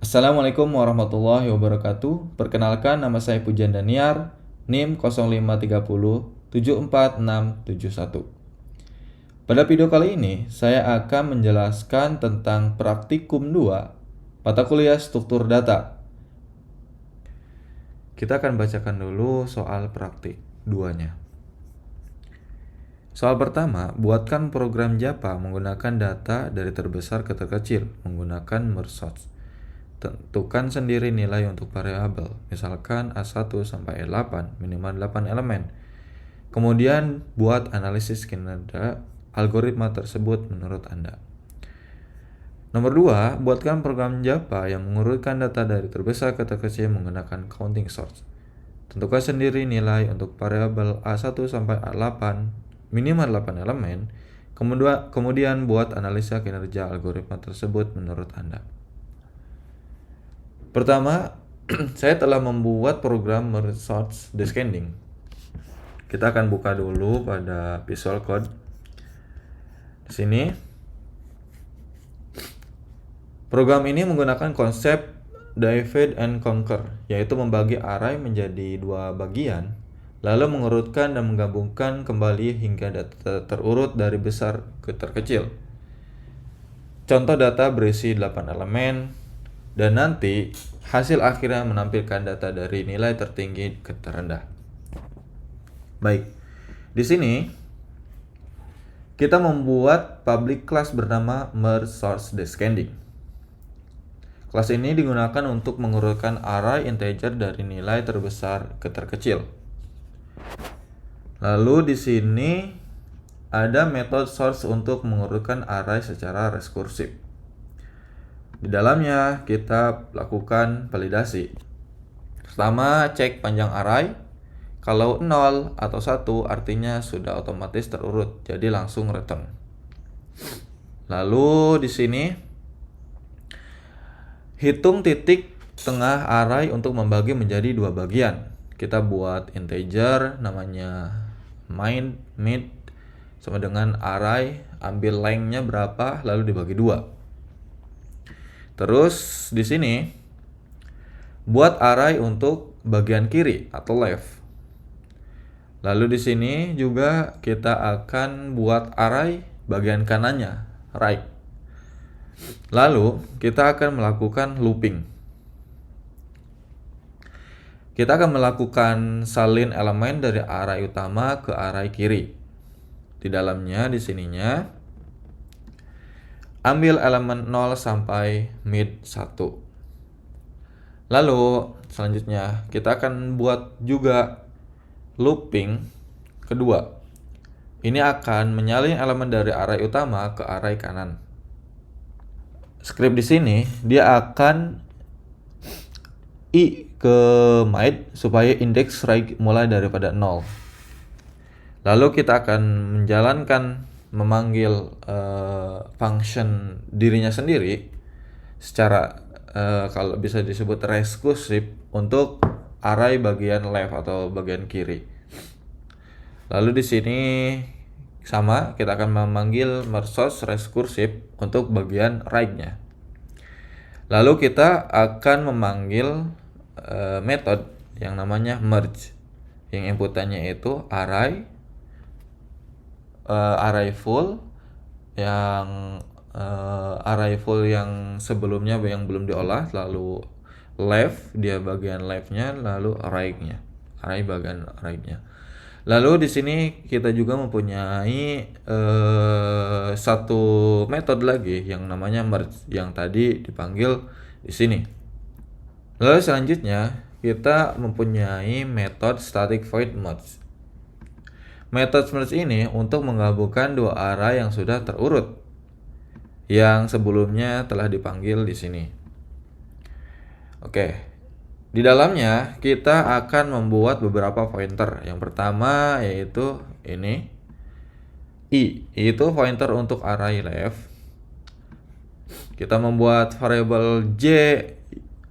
Assalamualaikum warahmatullahi wabarakatuh. Perkenalkan, nama saya Pujan Daniar, NIM 0530 74671. Pada video kali ini, saya akan menjelaskan tentang praktikum 2 mata kuliah struktur data. Kita akan bacakan dulu soal praktik 2-nya. Soal pertama, buatkan program Java menggunakan data dari terbesar ke terkecil menggunakan merge sort. Tentukan sendiri nilai untuk variabel, misalkan A1 sampai A8, minimal 8 elemen. Kemudian buat analisis kinerja algoritma tersebut menurut Anda. Nomor 2, buatkan program Java yang mengurutkan data dari terbesar ke terkecil menggunakan counting sort. Tentukan sendiri nilai untuk variabel A1 sampai A8, minimal 8 elemen. Kemudian buat analisa kinerja algoritma tersebut menurut Anda. Pertama, saya telah membuat program merge sort descending. Kita akan buka dulu pada Visual Code. Di sini, program ini menggunakan konsep divide and conquer, yaitu membagi array menjadi 2 bagian, lalu mengurutkan dan menggabungkan kembali hingga data terurut dari besar ke terkecil. Contoh data berisi 8 elemen, dan nanti hasil akhirnya menampilkan data dari nilai tertinggi ke terendah. Baik, di sini kita membuat public class bernama merge sort descending. Kelas ini digunakan untuk mengurutkan array integer dari nilai terbesar ke terkecil. Lalu di sini ada metode source untuk mengurutkan array secara rekursif. Di dalamnya kita lakukan validasi. Pertama, cek panjang array. Kalau 0 atau 1 artinya sudah otomatis terurut, jadi langsung return. Lalu di sini hitung titik tengah array untuk membagi menjadi 2 bagian. Kita buat integer namanya mid sama dengan array, ambil length-nya berapa lalu dibagi 2. Terus di sini buat array untuk bagian kiri atau left. Lalu di sini juga kita akan buat array bagian kanannya, right. Lalu kita akan melakukan looping. Kita akan melakukan salin elemen dari array utama ke array kiri. Di dalamnya di sininya ambil elemen 0 sampai mid 1. Lalu selanjutnya kita akan buat juga looping kedua. Ini akan menyalin elemen dari array utama ke array kanan. Script di sini dia akan i ke mid supaya indeks right mulai daripada 0. Lalu kita akan menjalankan memanggil function dirinya sendiri secara kalau bisa disebut rekursif untuk array bagian left atau bagian kiri. Lalu di sini sama, kita akan memanggil merge sort rekursif untuk bagian right-nya. Lalu kita akan memanggil method yang namanya merge, yang inputannya itu array full yang sebelumnya yang belum diolah, lalu left dia bagian left-nya, lalu right-nya, array bagian right-nya. Lalu di sini kita juga mempunyai satu metode lagi yang namanya merge yang tadi dipanggil di sini. Lalu selanjutnya kita mempunyai metode static void merge. Metode merge ini untuk menggabungkan 2 array yang sudah terurut yang sebelumnya telah dipanggil di sini. Oke. Di dalamnya kita akan membuat beberapa pointer. Yang pertama yaitu ini i, itu pointer untuk array left. Kita membuat variabel j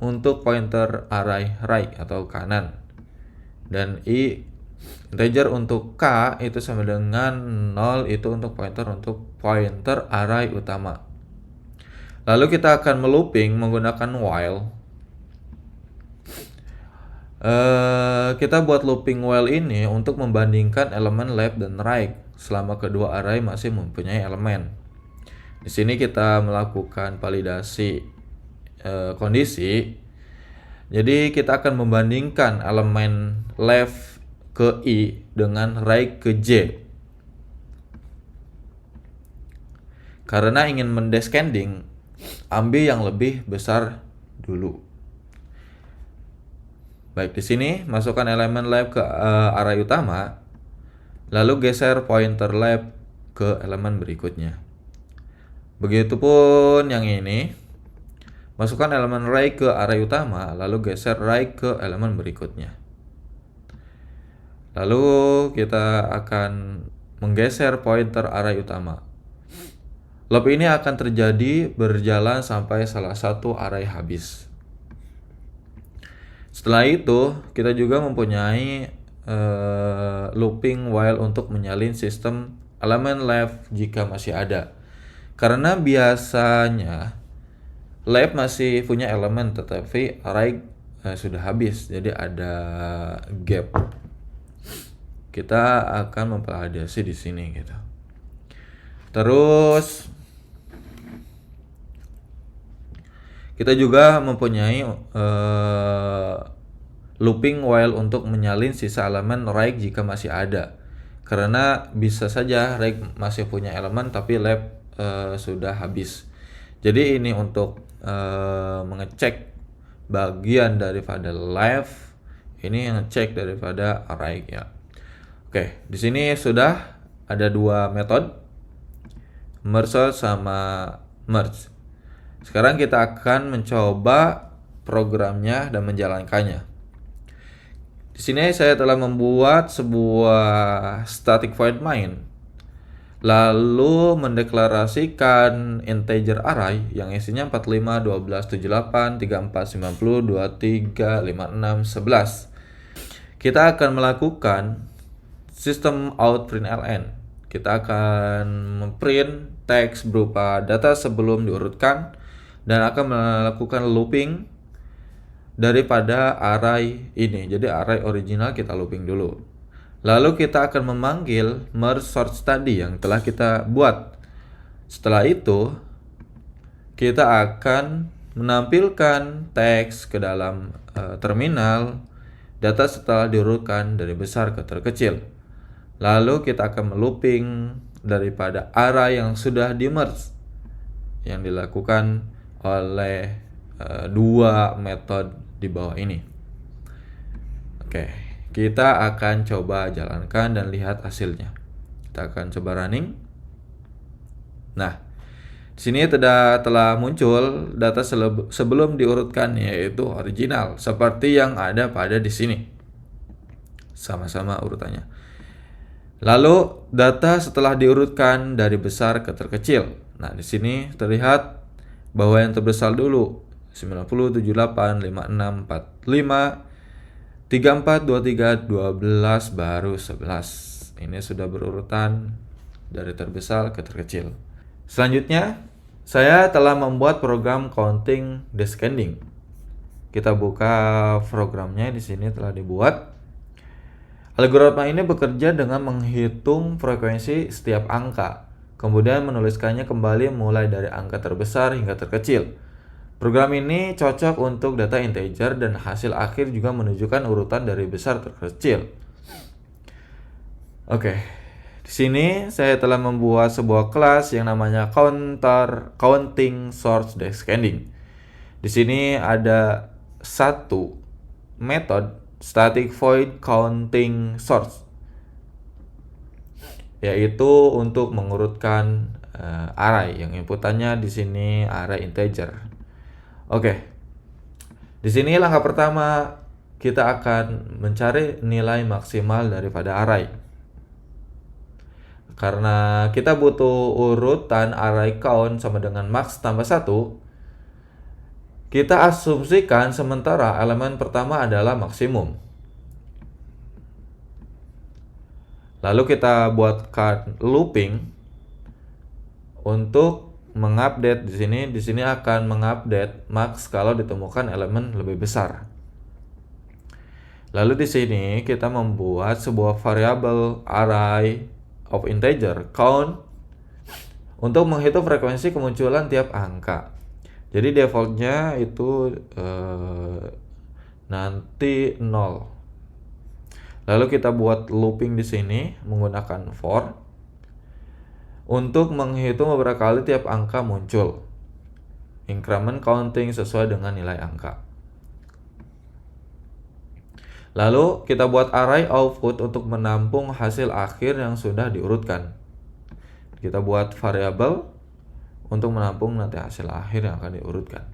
untuk pointer array right atau kanan. Dan i integer untuk k itu sama dengan 0, itu untuk pointer array utama. Lalu kita akan melooping menggunakan while. Kita buat looping while ini untuk membandingkan elemen left dan right selama kedua array masih mempunyai elemen. Di sini kita melakukan validasi kondisi. Jadi kita akan membandingkan elemen left ke I dengan right ke J. Karena ingin mendescending, ambil yang lebih besar dulu. Baik, di sini masukkan elemen left ke array utama, lalu geser pointer left ke elemen berikutnya. Begitupun yang ini, masukkan elemen right ke array utama, lalu geser right ke elemen berikutnya. Lalu kita akan menggeser pointer array utama. Loop ini akan terjadi berjalan sampai salah satu array habis. Setelah itu, kita juga mempunyai looping while untuk menyalin sistem elemen left jika masih ada. Karena biasanya left masih punya elemen tetapi right sudah habis, jadi ada gap. Kita akan memvalidasi di sini gitu. Terus kita juga mempunyai looping while untuk menyalin sisa elemen right jika masih ada. Karena bisa saja right masih punya elemen tapi left sudah habis. Jadi ini untuk mengecek bagian daripada left, ini ngecek daripada right ya. Oke, di sini sudah ada dua metode, merge sama merge. Sekarang kita akan mencoba programnya dan menjalankannya. Di sini saya telah membuat sebuah static void main, lalu mendeklarasikan integer array yang isinya 45, 12, 78, 34, 90, 23, 56, 11. Kita akan melakukan sistem out println. Kita akan memprint teks berupa data sebelum diurutkan dan akan melakukan looping daripada array ini. Jadi array original kita looping dulu. Lalu kita akan memanggil merge sort tadi yang telah kita buat. Setelah itu, kita akan menampilkan teks ke dalam terminal data setelah diurutkan dari besar ke terkecil. Lalu kita akan melooping daripada array yang sudah di merge yang dilakukan oleh dua metode di bawah ini. Oke, kita akan coba jalankan dan lihat hasilnya. Kita akan coba running. Nah, di sini telah muncul data sebelum diurutkan, yaitu original seperti yang ada pada di sini. Sama-sama urutannya. Lalu data setelah diurutkan dari besar ke terkecil. Nah, di sini terlihat bahwa yang terbesar dulu 90, 78, 56, 45, 34, 23, 12, baru 11. Ini sudah berurutan dari terbesar ke terkecil. Selanjutnya, saya telah membuat program counting descending. Kita buka programnya, di sini telah dibuat. Algoritma ini bekerja dengan menghitung frekuensi setiap angka, kemudian menuliskannya kembali mulai dari angka terbesar hingga terkecil. Program ini cocok untuk data integer dan hasil akhir juga menunjukkan urutan dari besar terkecil. Oke, di sini saya telah membuat sebuah kelas yang namanya counting source descending. Di sini ada satu metode static void counting source, yaitu untuk mengurutkan array yang inputannya di sini array integer. Oke, di sini langkah pertama kita akan mencari nilai maksimal daripada array. Karena kita butuh urutan array count sama dengan max tambah 1, kita asumsikan sementara elemen pertama adalah maksimum. Lalu kita buatkan looping untuk mengupdate di sini akan mengupdate max kalau ditemukan elemen lebih besar. Lalu di sini kita membuat sebuah variabel array of integer count untuk menghitung frekuensi kemunculan tiap angka. Jadi defaultnya itu nanti 0. Lalu kita buat looping di sini menggunakan for untuk menghitung beberapa kali tiap angka muncul. Increment counting sesuai dengan nilai angka. Lalu kita buat array output untuk menampung hasil akhir yang sudah diurutkan. Kita buat variabel untuk menampung nanti hasil akhir yang akan diurutkan.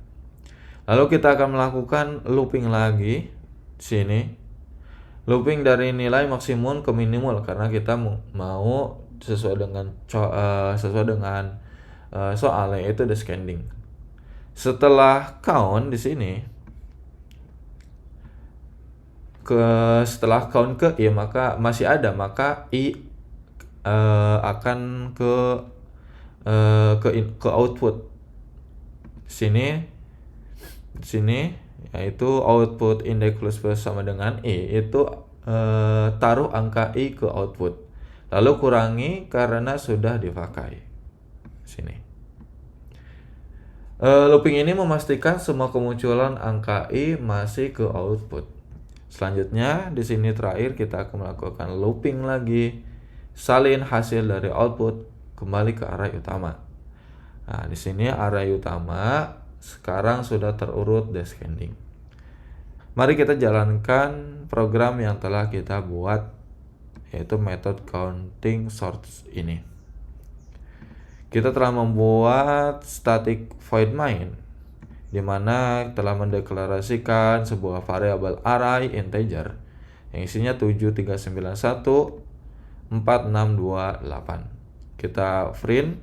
Lalu kita akan melakukan looping lagi di sini. Looping dari nilai maksimum ke minimal karena kita mau sesuai dengan soalnya itu descending. Setelah count di sini setelah count ke i maka masih ada, maka i akan ke output sini yaitu output index plus sama dengan i itu taruh angka i ke output lalu kurangi karena sudah dipakai sini. Looping ini memastikan semua kemunculan angka i masih ke output. Selanjutnya di sini terakhir kita akan melakukan looping lagi, salin hasil dari output kembali ke array utama. Nah, di sini array utama sekarang sudah terurut descending. Mari kita jalankan program yang telah kita buat, yaitu method counting source ini. Kita telah membuat static void main di mana telah mendeklarasikan sebuah variabel array integer yang isinya 73914628. Kita print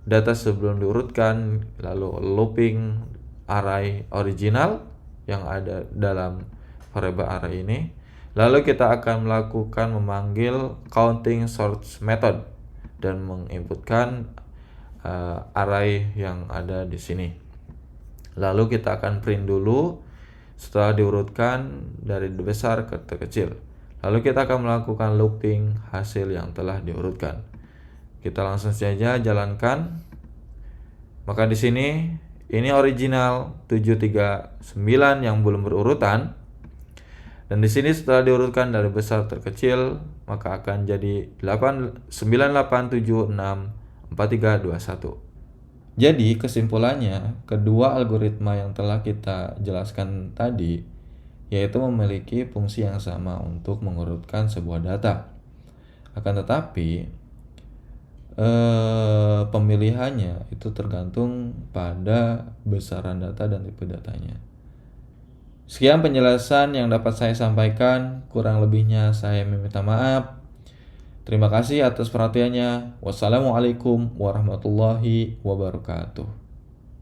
data sebelum diurutkan, lalu looping array original yang ada dalam variabel array ini. Lalu kita akan melakukan memanggil counting source method dan menginputkan array yang ada di sini. Lalu kita akan print dulu setelah diurutkan dari besar ke terkecil. Lalu kita akan melakukan looping hasil yang telah diurutkan. Kita langsung saja jalankan. Maka di sini ini original 739 yang belum berurutan. Dan di sini setelah diurutkan dari besar terkecil, maka akan jadi 98764321. Jadi kesimpulannya, kedua algoritma yang telah kita jelaskan tadi yaitu memiliki fungsi yang sama untuk mengurutkan sebuah data. Akan tetapi pemilihannya itu tergantung pada besaran data dan tipe datanya. Sekian penjelasan yang dapat saya sampaikan, kurang lebihnya saya meminta maaf. Terima kasih atas perhatiannya. Wassalamualaikum warahmatullahi wabarakatuh.